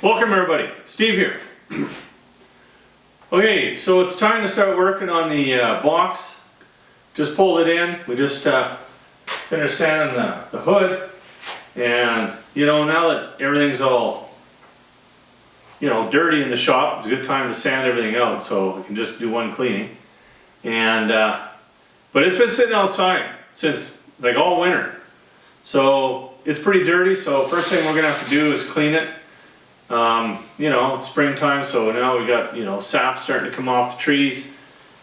Welcome everybody, Steve here. Okay, so it's time to start working on the box. Just pulled it in. We just finished sanding the hood, and now that everything's all dirty in the shop, it's a good time to sand everything out so we can just do one cleaning. And but it's been sitting outside since like all winter, so it's pretty dirty. So first thing we're gonna have to do is clean it. It's springtime, so now we got, sap starting to come off the trees.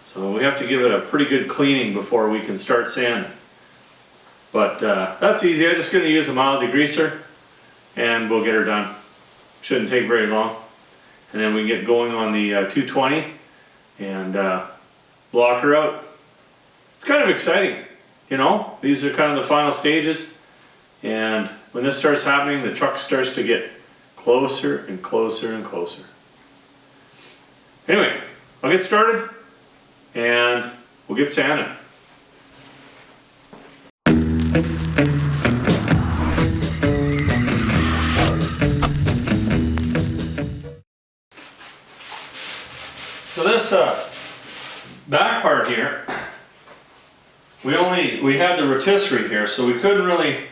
So we have to give it a pretty good cleaning before we can start sanding. But that's easy. I'm just going to use a mild degreaser and we'll get her done. Shouldn't take very long. And then we can get going on the 220 and block her out. It's kind of exciting, These are kind of the final stages. And when this starts happening, the truck starts to get closer and closer and closer. Anyway, I'll get started and we'll get sanding. So this back part here, we had the rotisserie here, so we couldn't really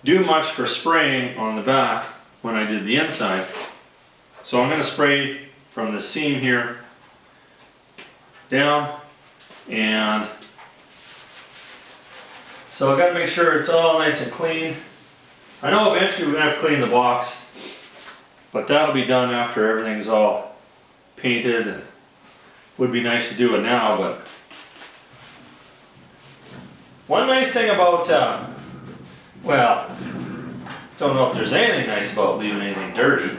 do much for spraying on the back when I did the inside. So I'm going to spray from the seam here down, and so I've got to make sure it's all nice and clean. I know eventually we're going to have to clean the box, but that'll be done after everything's all painted, and would be nice to do it now. But one nice thing about don't know if there's anything nice about leaving anything dirty,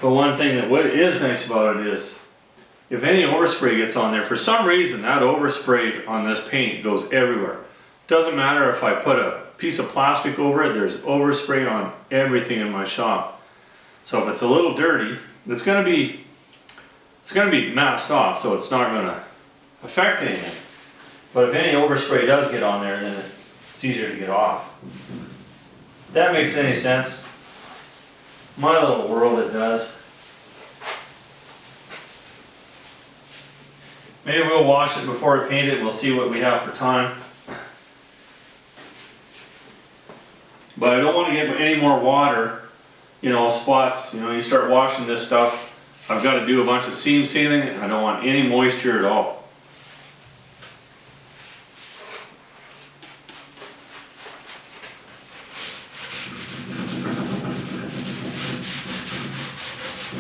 but one thing that is nice about it is if any overspray gets on there, for some reason that overspray on this paint goes everywhere. Doesn't matter if I put a piece of plastic over it, there's overspray on everything in my shop. So if it's a little dirty, it's gonna be masked off, so it's not gonna affect anything. But if any overspray does get on there, then it's easier to get off. If that makes any sense. My little world, it does. Maybe we'll wash it before we paint it. We'll see what we have for time. But I don't want to get any more water, spots. You start washing this stuff, I've got to do a bunch of seam sealing. I don't want any moisture at all.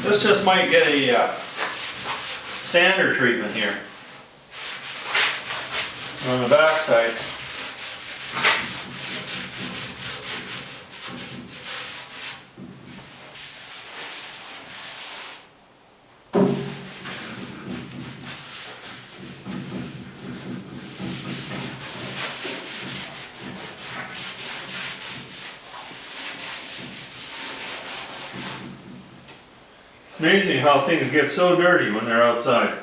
This just might get a sander treatment here on the back side. Amazing how things get so dirty when they're outside.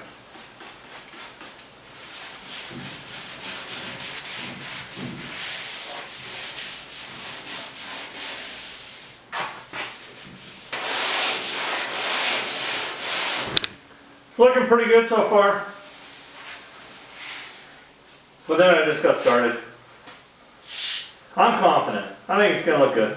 It's looking pretty good so far. But then I just got started. I'm confident. I think it's going to look good.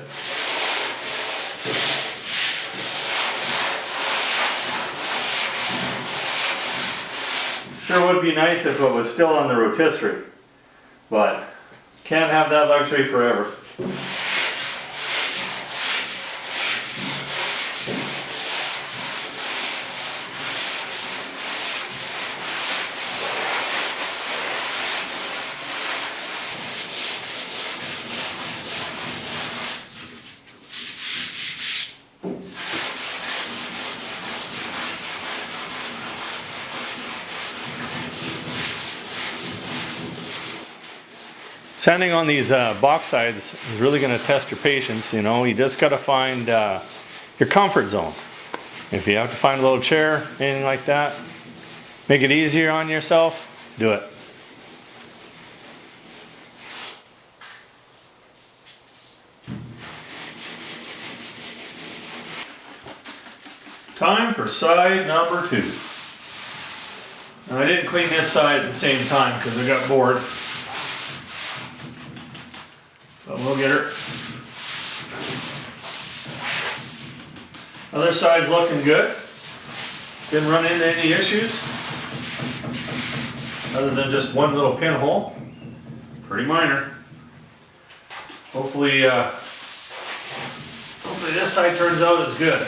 Sure would be nice if it was still on the rotisserie, but can't have that luxury forever. Sanding on these box sides is really going to test your patience. You just got to find your comfort zone. If you have to find a little chair, anything like that, make it easier on yourself, do it. Time for side number 2. Now I didn't clean this side at the same time because I got bored. But we'll get her. Other side's looking good. Didn't run into any issues. Other than just one little pinhole. Pretty minor. Hopefully this side turns out as good.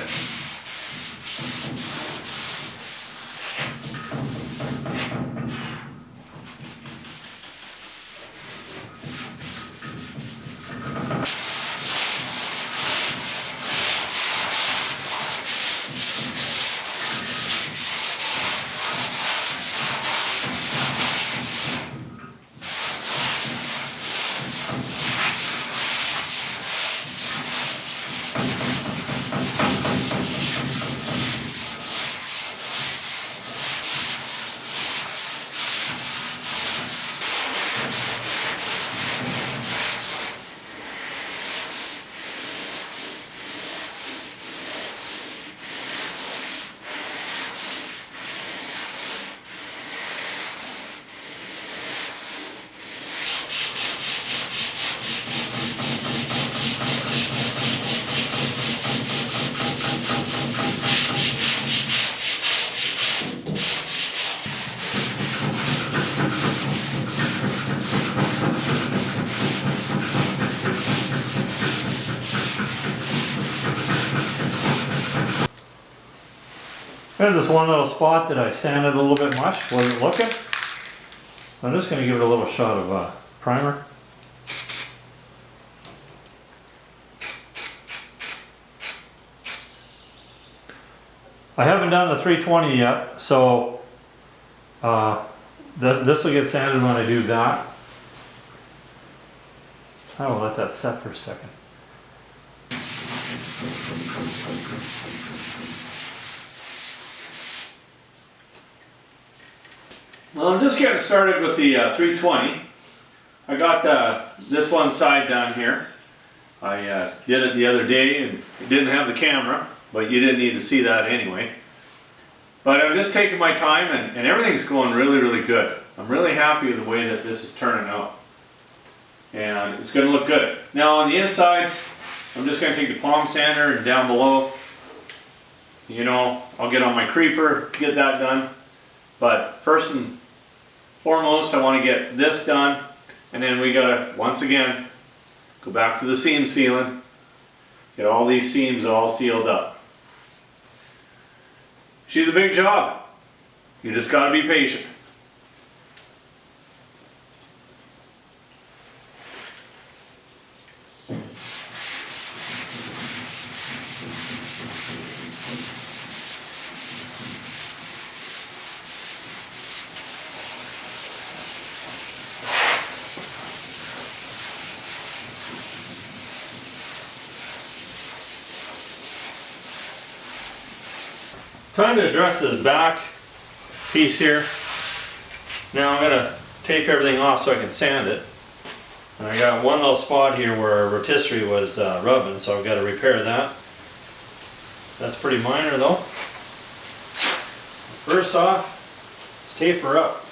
I had this one little spot that I sanded a little bit much, wasn't looking. I'm just going to give it a little shot of primer. I haven't done the 320 yet, so this will get sanded when I do that. I will let that set for a second. Well, I'm just getting started with the 320. I got this one side done here. I did it the other day and it didn't have the camera, but you didn't need to see that anyway. But I'm just taking my time and everything's going really, really good. I'm really happy with the way that this is turning out. And it's going to look good. Now on the insides, I'm just going to take the palm sander and down below, you know, I'll get on my creeper, get that done. But first and foremost, I want to get this done, and then we gotta, once again, go back to the seam sealing, get all these seams all sealed up. She's a big job. You just gotta be patient. Time to address this back piece here. Now I'm going to tape everything off so I can sand it. And I got one little spot here where a rotisserie was rubbing, so I've got to repair that. That's pretty minor though. First off, let's tape her up.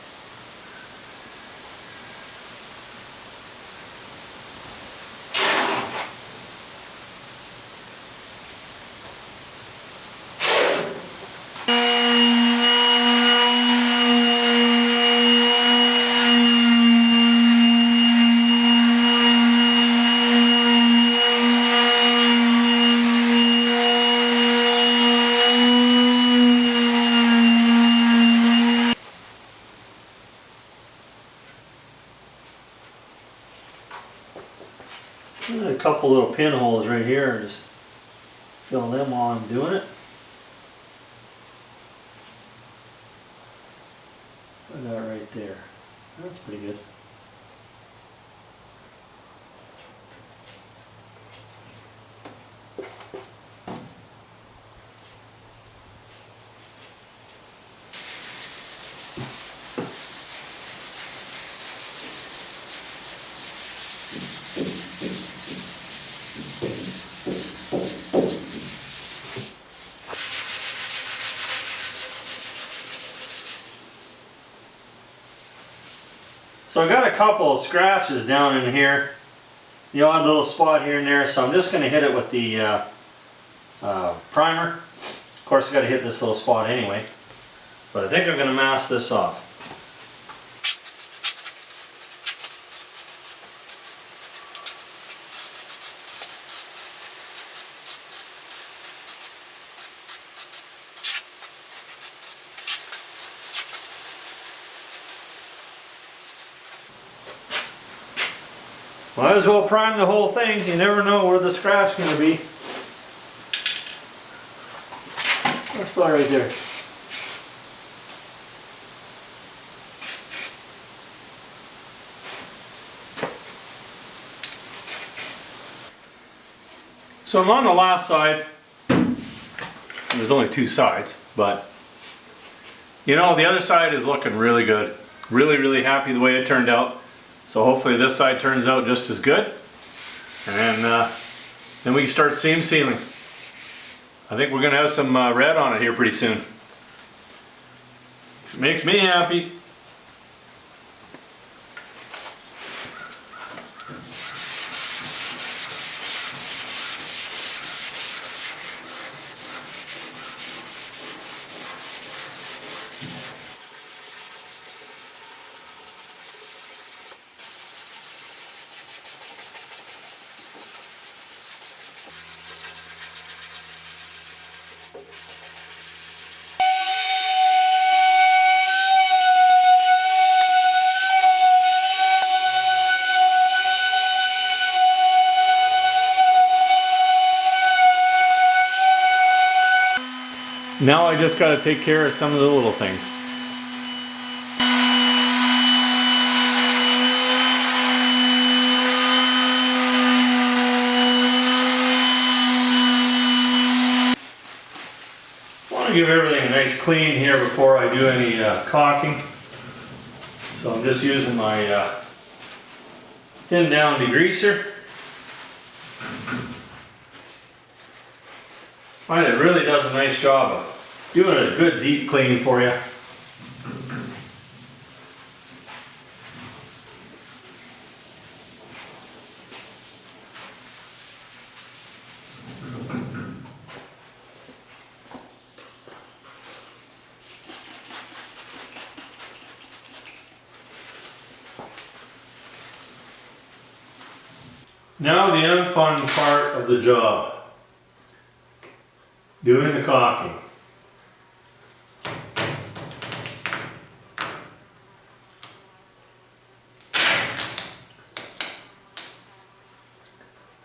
A couple little pinholes right here, just fill them while I'm doing it. Put that right there. That's pretty good. So I got a couple of scratches down in here, the odd little spot here and there, so I'm just going to hit it with the primer. Of course I got to hit this little spot anyway, but I think I'm going to mask this off. Might as well prime the whole thing. You never know where the scratch is going to be. That spot right there. So I'm on the last side. There's only two sides, but you know, the other side is looking really good. Really happy the way it turned out. So hopefully this side turns out just as good. And then we can start seam sealing. I think we're gonna have some red on it here pretty soon. It makes me happy. Now I just got to take care of some of the little things. I want to give everything a nice clean here before I do any caulking. So I'm just using my thin down degreaser. I find it really does a nice job of doing a good deep cleaning for you. Now the unfun part of the job. Doing the caulking.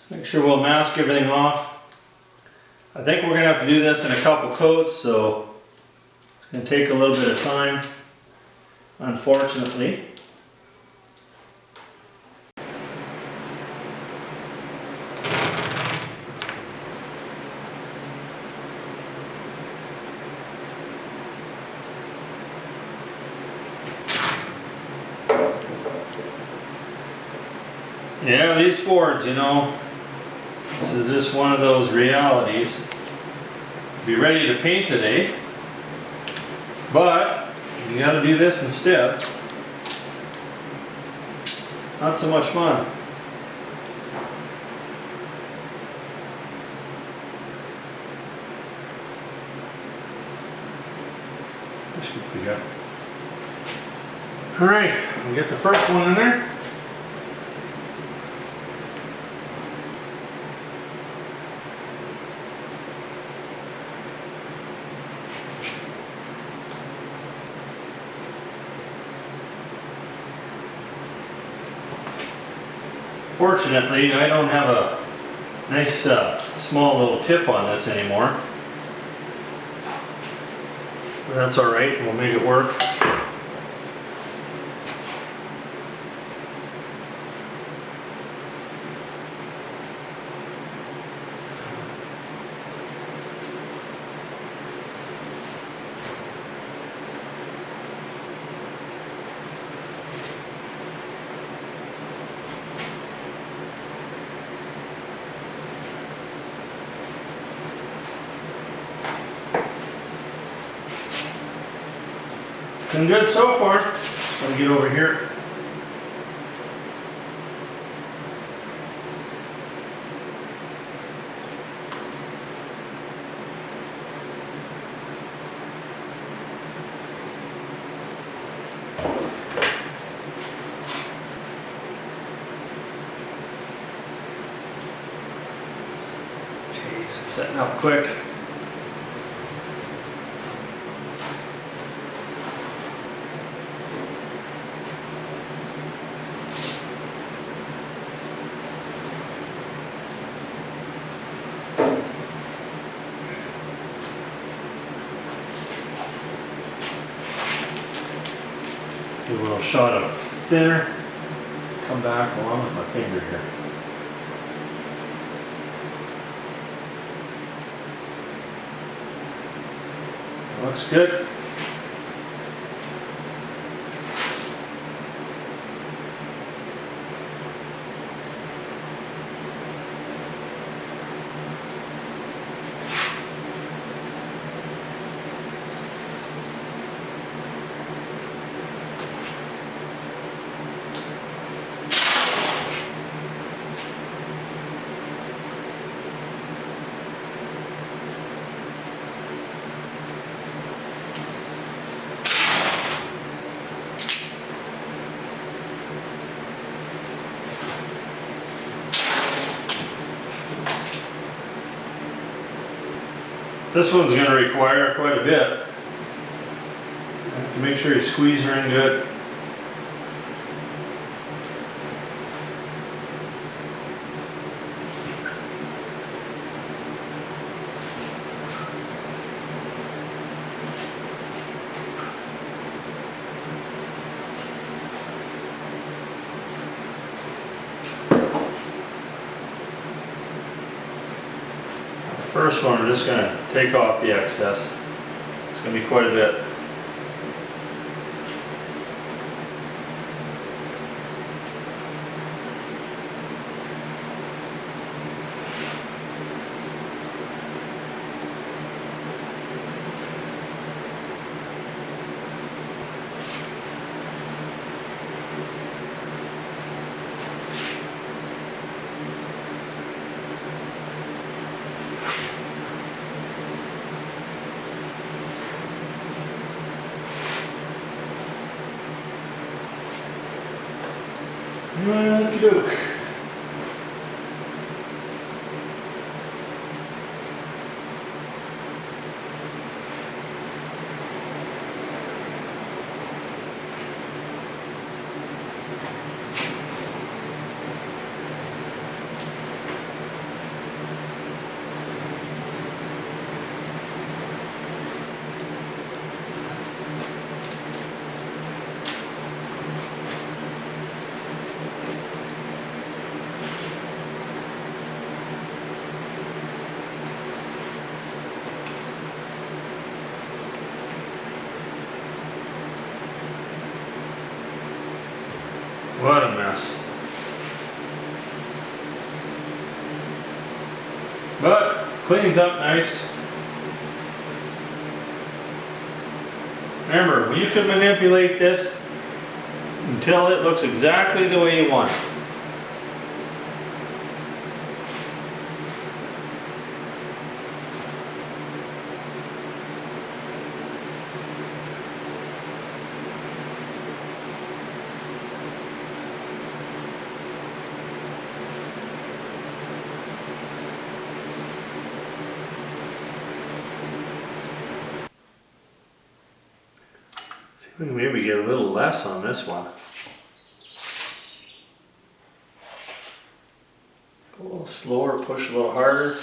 Make sure we'll mask everything off. I think we're going to have to do this in a couple coats, so it's going to take a little bit of time, unfortunately. Yeah, these Fords, you know, this is just one of those realities. Be ready to paint today, but you gotta do this instead. Not so much fun. This should be pretty good. Alright, we'll get the first one in there. Fortunately, I don't have a nice small little tip on this anymore. But that's alright, we'll make it work. Been good so far. Just gonna get over here. Setting up quick. Do a little shot of thinner. Come back along with my finger here. Looks good. This one's going to require quite a bit. You have to make sure you squeeze her in good. First one, we're just going to take off the excess. It's going to be quite a bit. Okey-doke. What a mess. But cleans up nice. Remember, you can manipulate this until it looks exactly the way you want it. We can maybe get a little less on this one. A little slower, push a little harder.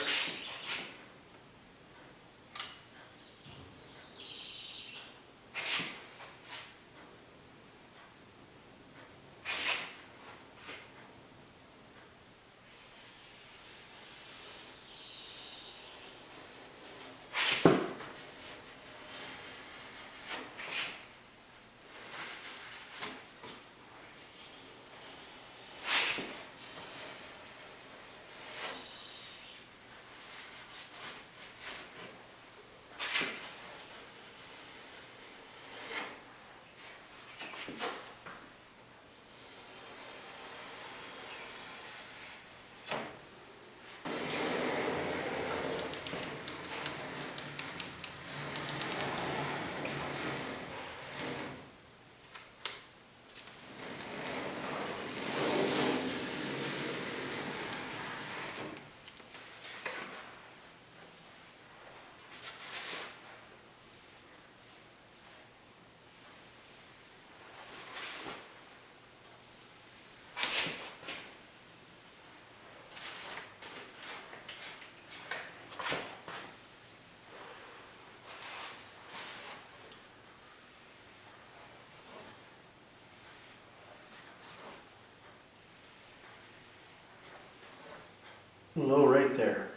Low right there.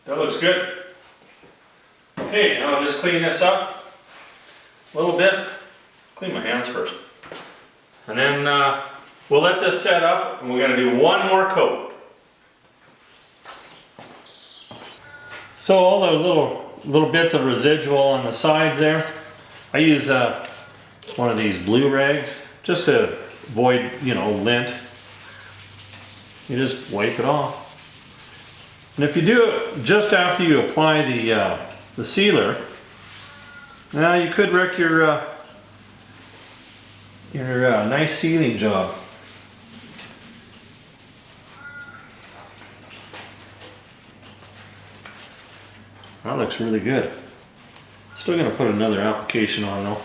That looks good. Okay, now I'll just clean this up a little bit. Clean my hands first. And then we'll let this set up and we're gonna do one more coat. So all the little bits of residual on the sides there, I use one of these blue rags just to avoid, you know, lint. You just wipe it off. And if you do it just after you apply the sealer, now you could wreck your nice sealing job. That looks really good. Still gonna put another application on though.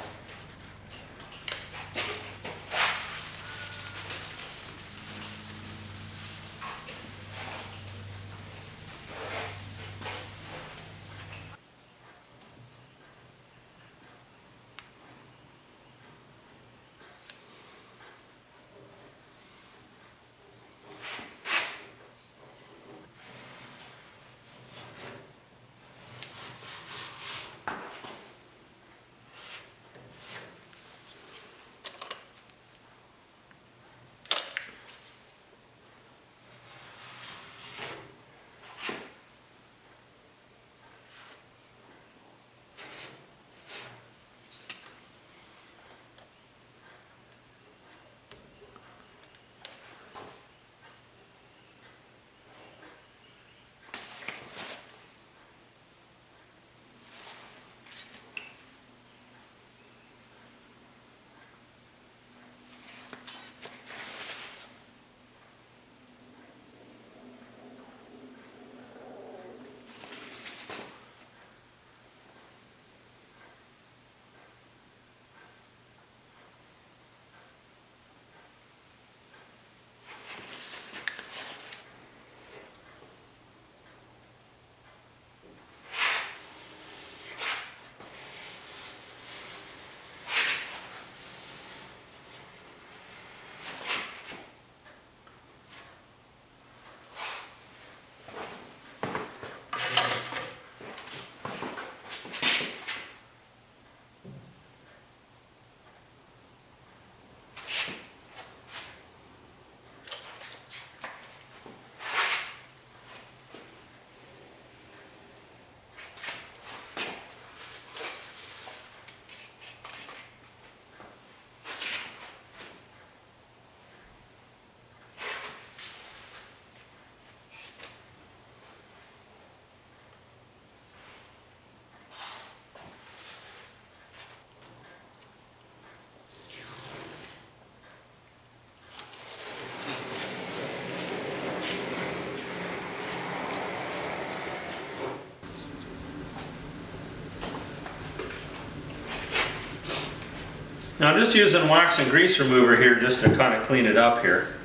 Now I'm just using wax and grease remover here just to kind of clean it up here.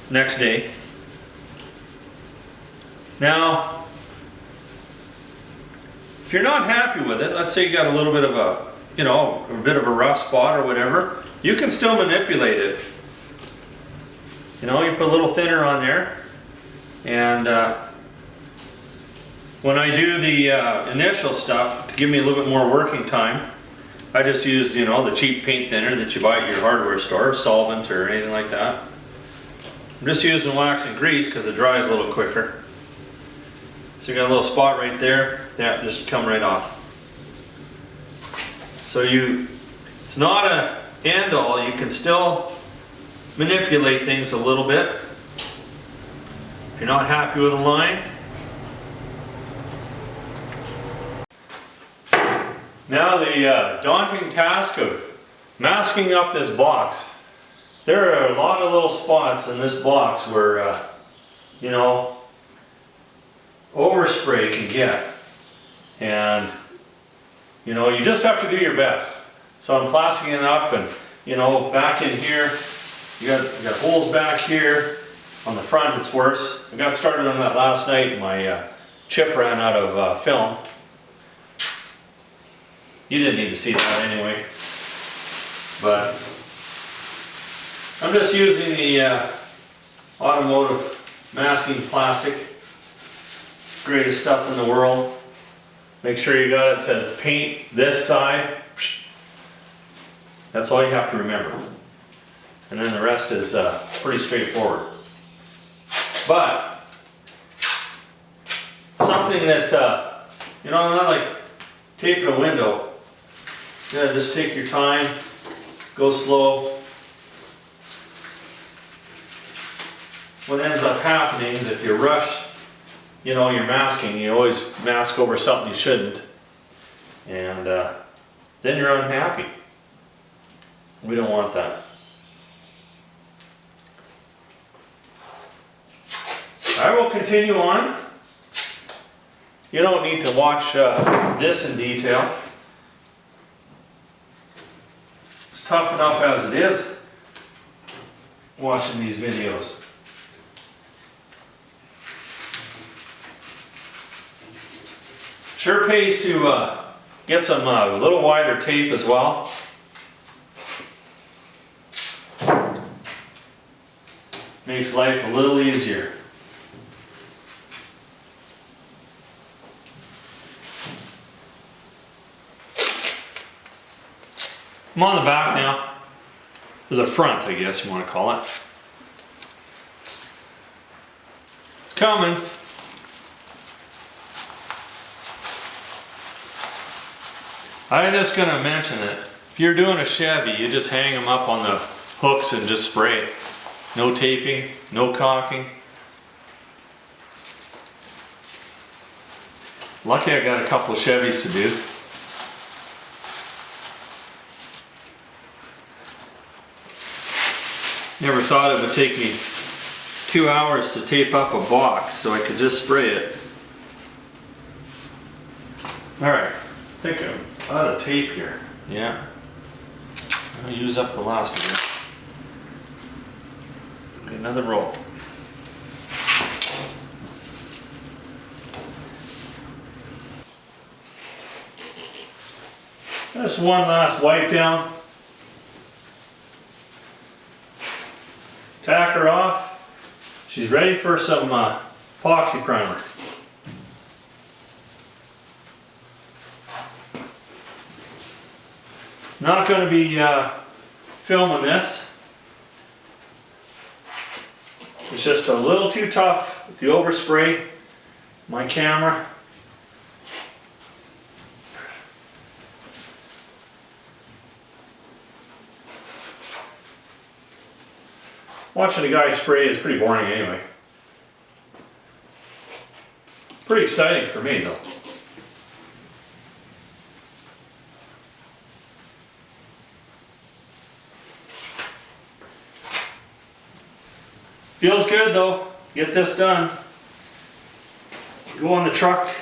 Next day. Now, if you're not happy with it, let's say you got a little bit of a, you know, a bit of a rough spot or whatever, you can still manipulate it. You know, you put a little thinner on there, and when I do the initial stuff, to give me a little bit more working time, I just use, you know, the cheap paint thinner that you buy at your hardware store, solvent or anything like that. I'm just using wax and grease because it dries a little quicker. So you got a little spot right there, yeah, just come right off. So it's not an end all, you can still manipulate things a little bit. If you're not happy with a line, now the daunting task of masking up this box. There are a lot of little spots in this box where, you know, overspray can get. And, you know, you just have to do your best. So I'm plasticking it up, and, you know, back in here, you got holes back here. On the front it's worse. I got started on that last night and my chip ran out of film. You didn't need to see that anyway, but I'm just using the automotive masking plastic. Greatest stuff in the world. Make sure you got it, says paint this side. That's all you have to remember. And then the rest is pretty straightforward. But something that, not like taping a window. Yeah, just take your time, go slow. What ends up happening is if you rush, you're masking, you always mask over something you shouldn't. And then you're unhappy. We don't want that. I will continue on. You don't need to watch this in detail. It's tough enough as it is watching these videos. Sure pays to get some little wider tape as well. Makes life a little easier. I'm on the back now, or the front I guess you want to call it. It's coming. I'm just going to mention it. If you're doing a Chevy, you just hang them up on the hooks and just spray it. No taping, no caulking. Lucky I got a couple of Chevys to do. Never thought it would take me 2 hours to tape up a box, so I could just spray it. Alright, I think I'm out of tape here. Yeah. I'll use up the last of it. Get another roll. Just one last wipe down. Tack her off. She's ready for some epoxy primer. Not going to be filming this. It's just a little too tough with the overspray. My camera. Watching a guy spray is pretty boring anyway. Pretty exciting for me though. Feels good though, get this done. Go on the truck.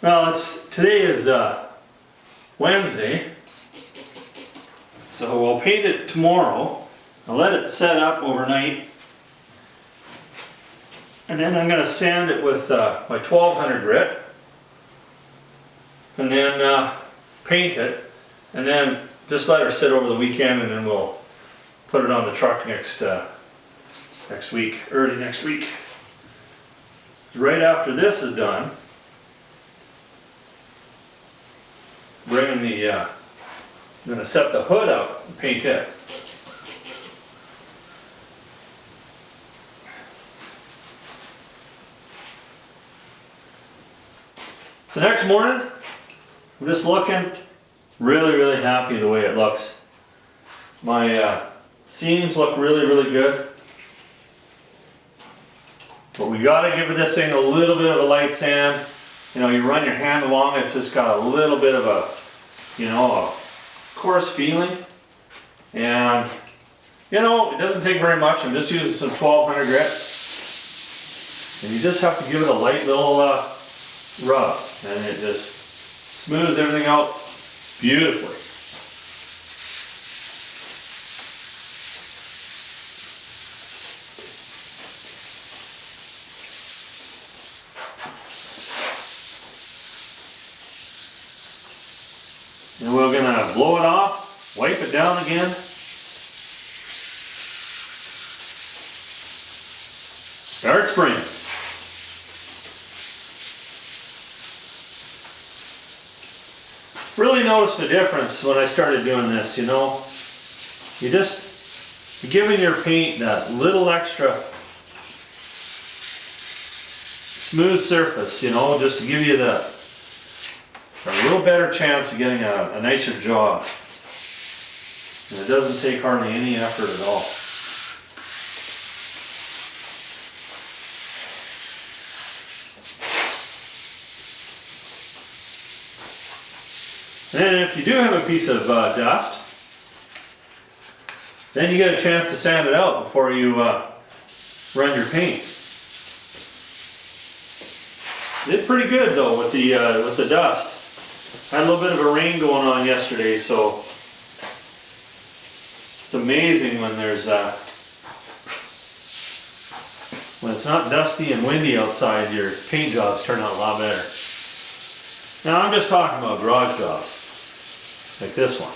Well, today is Wednesday. So we'll paint it tomorrow. I'll let it set up overnight. And then I'm going to sand it with my 1200 grit. And then paint it. And then just let her sit over the weekend and then we'll put it on the truck next week, early next week. Right after this is done, bringing I'm going to set the hood up and paint it. So next morning, I'm just looking really happy the way it looks. My seams look really good. But we gotta give this thing a little bit of a light sand. You run your hand along, it's just got a little bit of a coarse feeling. And it doesn't take very much. I'm just using some 1200 grit. And you just have to give it a light little rub. And it just smooths everything out beautifully. And we're gonna blow it off, wipe it down again. Start spraying. Really noticed a difference when I started doing this, you know. You're giving your paint that little extra smooth surface, you know, just to give you a little better chance of getting a nicer job. And it doesn't take hardly any effort at all. And if you do have a piece of dust, then you get a chance to sand it out before you run your paint. Did pretty good though with the dust. Had a little bit of a rain going on yesterday, so it's amazing when there's when it's not dusty and windy outside, your paint jobs turn out a lot better. Now I'm just talking about garage jobs, like this one.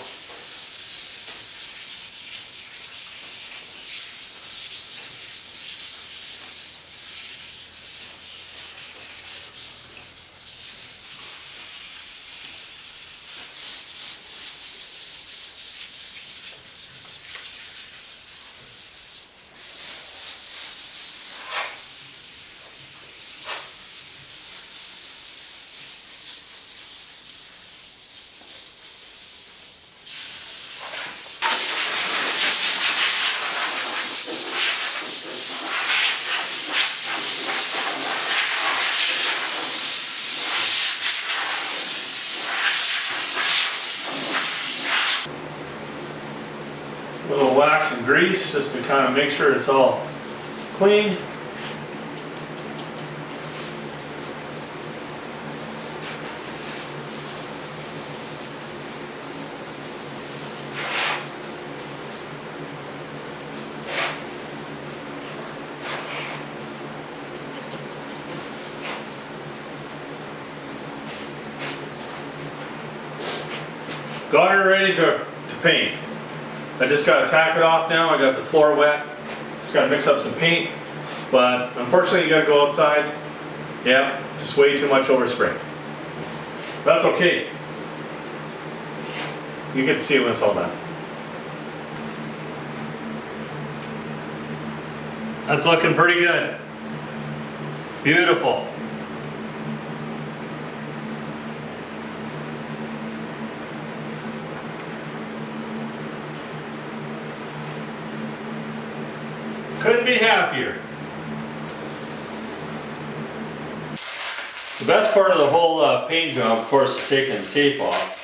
A little wax and grease just to kind of make sure it's all clean. Got her ready to paint. I just got to tack it off now. I got the floor wet. Just got to mix up some paint. But unfortunately you got to go outside. Yeah, just way too much overspray. That's okay. You get to see it when it's all done. That's looking pretty good. Beautiful. Couldn't be happier. The best part of the whole paint job, of course, is taking the tape off.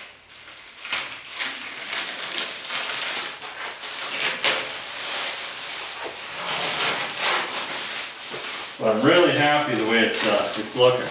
But I'm really happy the way it's looking.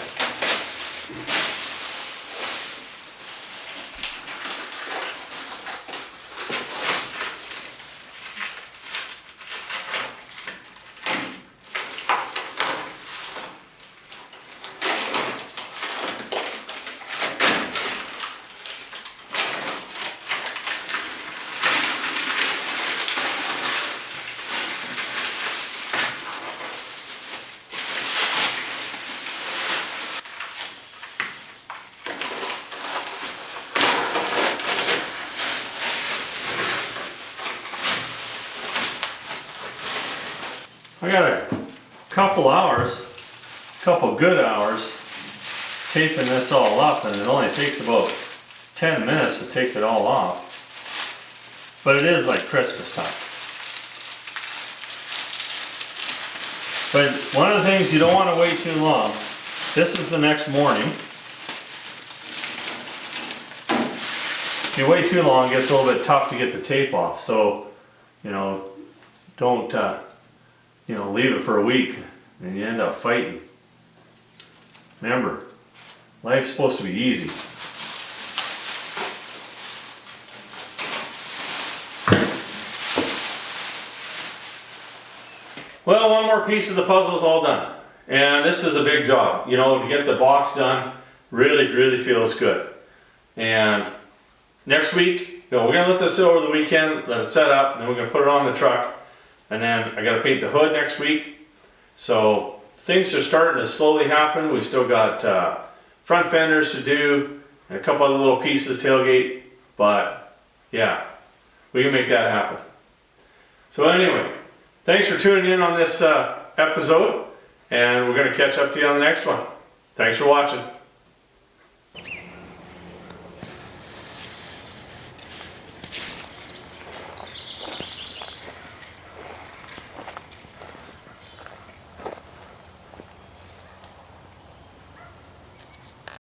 I got a couple good hours taping this all up, and it only takes about 10 minutes to take it all off. But it is like Christmas time. But one of the things you don't want to wait too long. This is the next morning. If you wait too long, it gets a little bit tough to get the tape off. So, you know, don't leave it for a week and you end up fighting. Remember, life's supposed to be easy. Well, one more piece of the puzzle is all done. And this is a big job. You know, to get the box done really, really feels good. And next week, we're going to let this sit over the weekend, let it set up, and then we're going to put it on the truck. And then I got to paint the hood next week. So things are starting to slowly happen. We've still got front fenders to do, and a couple other little pieces, tailgate, but yeah, we can make that happen. So anyway, thanks for tuning in on this episode, and we're going to catch up to you on the next one. Thanks for watching.